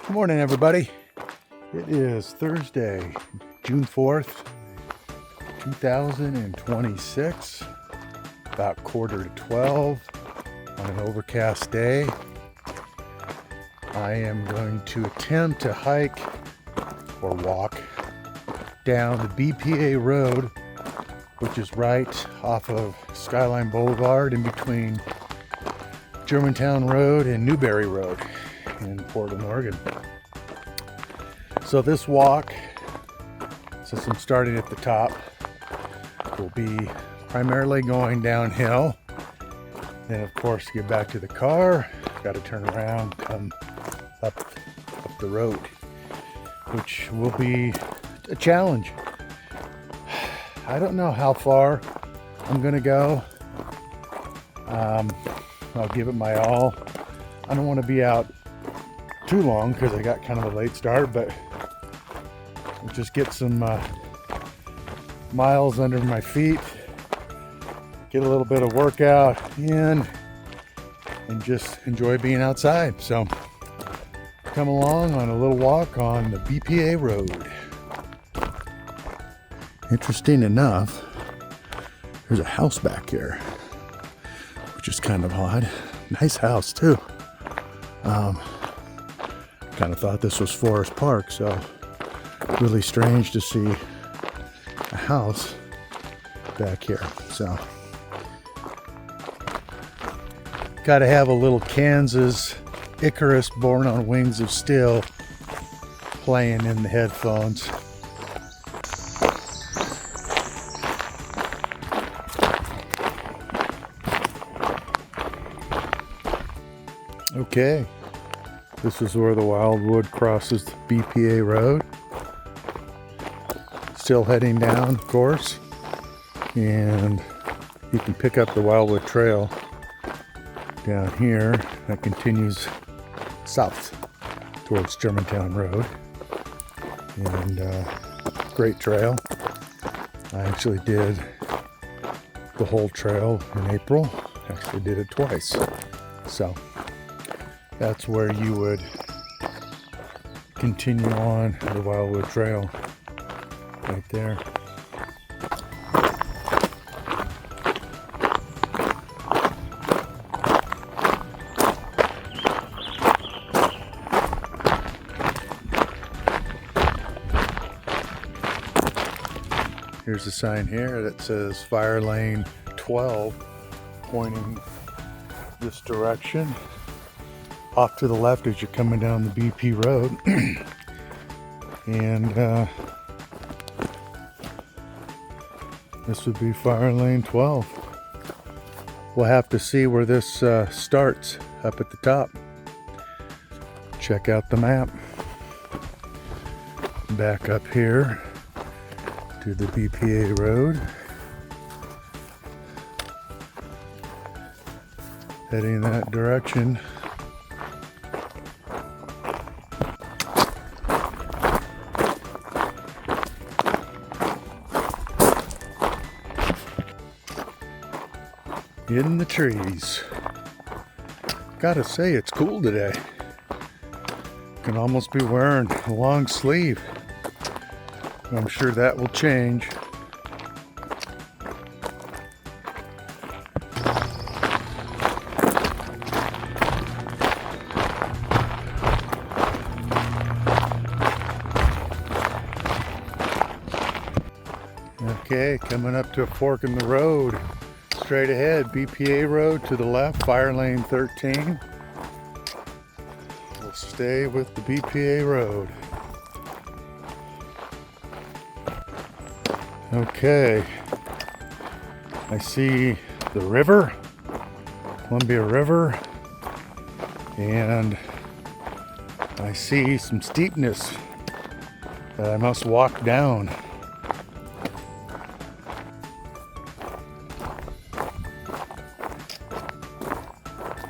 Good morning, everybody. It is Thursday, June 4th, 2026, about 11:45 on an overcast day. I am going to attempt to hike or walk down the BPA road, which is right off of Skyline Boulevard in between Germantown Road and Newberry Road in Portland, Oregon. So this walk, since I'm starting at the top, will be primarily going downhill. Then of course, to get back to the car, got to turn around, come up the road, which will be a challenge. I don't know how far I'm gonna go. I'll give it my all. I don't want to be out too long because I got kind of a late start, but I'll just get some miles under my feet, get a little bit of workout in, and just enjoy being outside. So come along on a little walk on the BPA road. Interesting enough, there's a house back here, which is kind of odd. Nice house too. Kind of thought this was Forest Park, so really strange to see a house back here. So got to have a little Kansas Icarus Born on Wings of Steel playing in the headphones. Okay, this is where the Wildwood crosses the BPA road. Still heading down, of course, and you can pick up the Wildwood Trail down here that continues south towards Germantown Road, and great trail. I actually did the whole trail in April. Actually did it twice, so that's where you would continue on the Wildwood Trail, right there. Here's a sign here that says Fire Lane 12, pointing this direction. Off to the left as you're coming down the BP road. And this would be Fire Lane 12. We'll have to see where this starts up at the top. Check out the map. Back up here to the BPA road. Heading that direction. In the trees. Gotta say, it's cool today. Can almost be wearing a long sleeve. I'm sure that will change. Okay, coming up to a fork in the road. Straight ahead, BPA road to the left, Fire Lane 13. We'll stay with the BPA road. Okay, I see the river, Columbia River, and I see some steepness that I must walk down.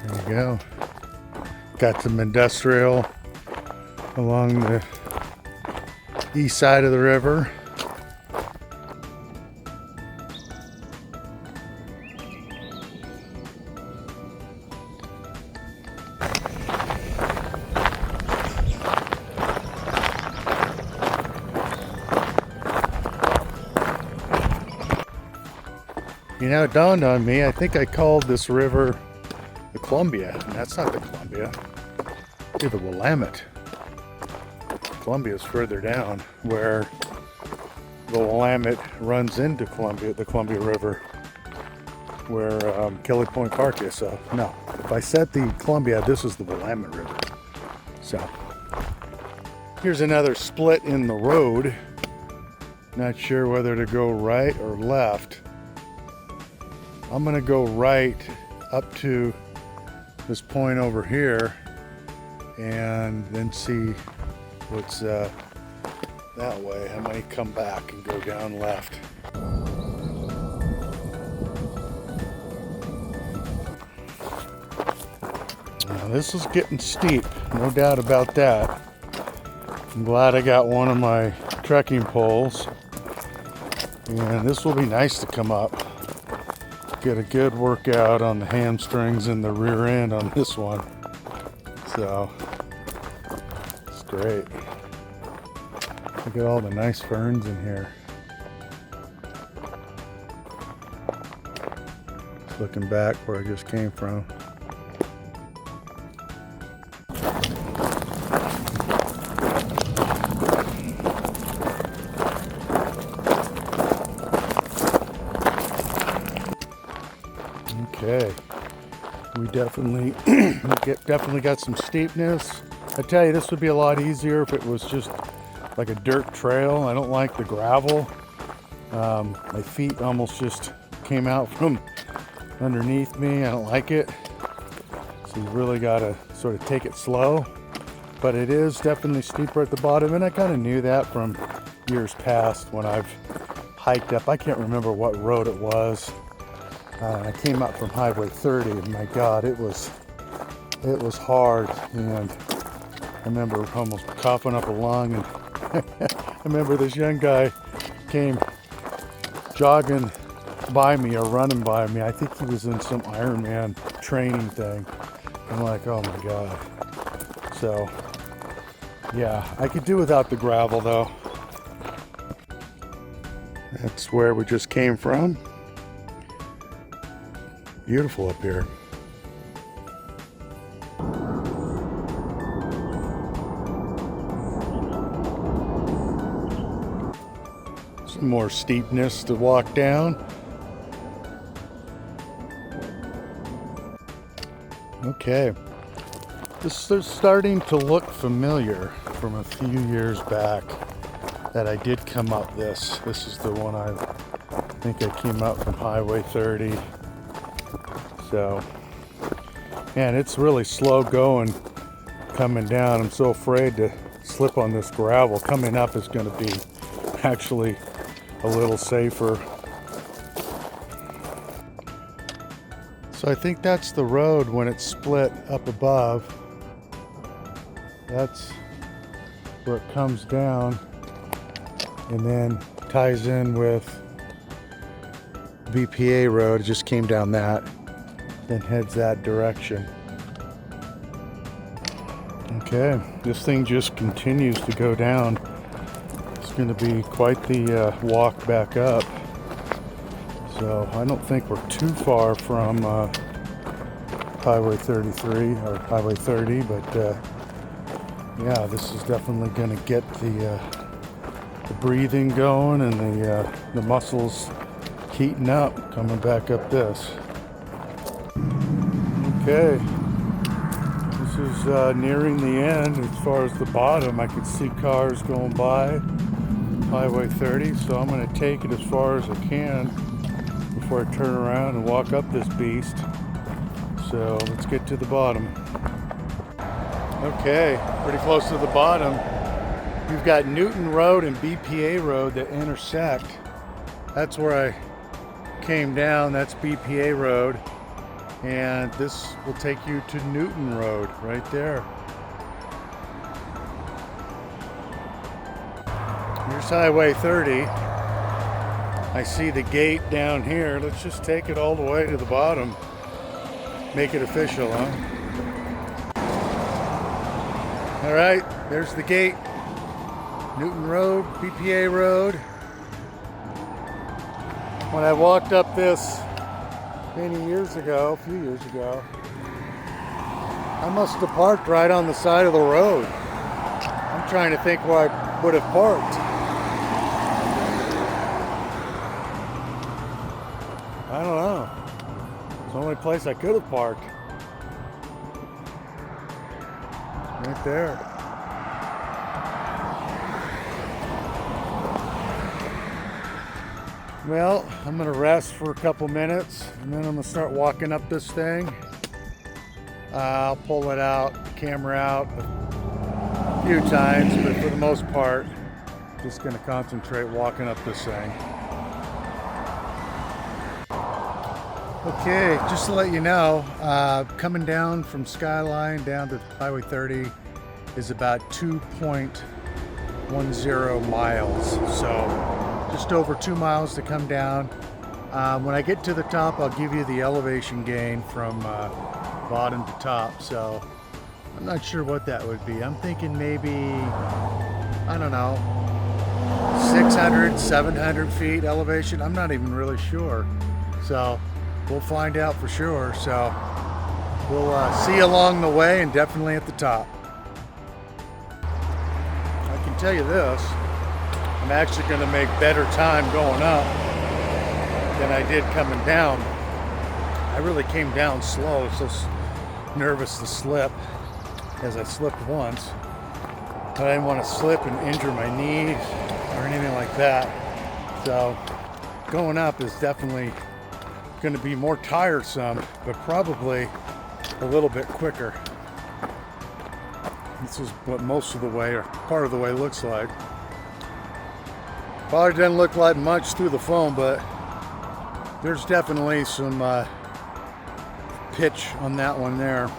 There we go. Got some industrial along the east side of the river. You know, it dawned on me, I think I called this river the Columbia, and that's not the Columbia. It's the Willamette. Columbia's further down, where the Willamette runs into the Columbia River, where Kelly Point Park is. So, no, if I said the Columbia, this is the Willamette River. So, here's another split in the road. Not sure whether to go right or left. I'm gonna go right up to this point over here and then see what's that way. I might come back and go down left. Now this is getting steep, no doubt about that. I'm glad I got one of my trekking poles, and this will be nice to come up. Get a good workout on the hamstrings and the rear end on this one. So it's great. Look at all the nice ferns in here. Just looking back where I just came from. Okay, we definitely got some steepness. I tell you, this would be a lot easier if it was just like a dirt trail. I don't like the gravel. My feet almost just came out from underneath me. I don't like it. So you really got to sort of take it slow. But it is definitely steeper at the bottom, and I kind of knew that from years past when I've hiked up. I can't remember what road it was. I came up from Highway 30, and my God, it was hard, and I remember almost coughing up a lung. And I remember this young guy came jogging by me or running by me. I think he was in some Ironman training thing. I'm like, oh my God. So yeah, I could do without the gravel though. That's where we just came from. Beautiful up here. Some more steepness to walk down. Okay. This is starting to look familiar from a few years back that I did come up this. This is the one I think I came up from Highway 30. So, man, it's really slow going coming down. I'm so afraid to slip on this gravel. Coming up is going to be actually a little safer. So I think that's the road when it's split up above. That's where it comes down and then ties in with BPA road. It just came down that. Then heads that direction. Okay, this thing just continues to go down. It's going to be quite the walk back up. So I don't think we're too far from Highway 33 or Highway 30, but yeah, this is definitely going to get the breathing going and the muscles heating up coming back up this. Okay, this is nearing the end. As far as the bottom, I can see cars going by Highway 30, so I'm going to take it as far as I can before I turn around and walk up this beast. So let's get to the bottom. Okay, pretty close to the bottom. You've got Newton Road and BPA Road that intersect. That's where I came down. That's BPA Road. And this will take you to Newton Road right there. Here's Highway 30. I see the gate down here. Let's just take it all the way to the bottom. Make it official, huh? All right, there's the gate. Newton Road, BPA Road. When I walked up this many years ago, a few years ago. I must have parked right on the side of the road. I'm trying to think where I would have parked. I don't know. It's the only place I could have parked. Right there. Well, I'm gonna rest for a couple minutes and then I'm gonna start walking up this thing. I'll pull it out, camera out a few times, but for the most part, just gonna concentrate walking up this thing. Okay, just to let you know, coming down from Skyline down to Highway 30 is about 2.10 miles. So just over 2 miles to come down. When I get to the top, I'll give you the elevation gain from bottom to top. So I'm not sure what that would be. I'm thinking maybe, I don't know, 600, 700 feet elevation. I'm not even really sure. So we'll find out for sure. So we'll see you along the way and definitely at the top. I can tell you this, I'm actually going to make better time going up than I did coming down. I really came down slow, so nervous to slip, as I slipped once. But I didn't want to slip and injure my knee or anything like that. So going up is definitely going to be more tiresome, but probably a little bit quicker. This is what most of the way, or part of the way, looks like. Probably doesn't look like much through the phone, but there's definitely some pitch on that one there.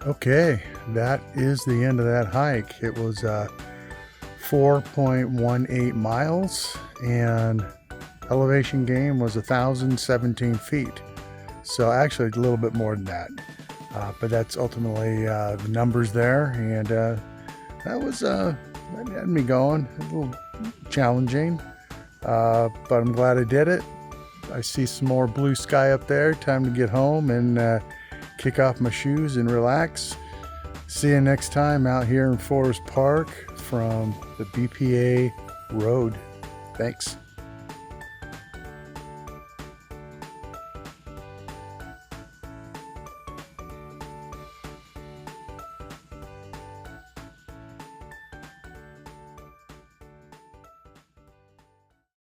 Okay, that is the end of that hike. It was 4.18 miles and elevation gain was 1,017 feet. So actually a little bit more than that. But that's ultimately the numbers there, and that had me going. A little challenging, but I'm glad I did it. I see some more blue sky up there. Time to get home and kick off my shoes and relax. See you next time out here in Forest Park from the BPA road. Thanks.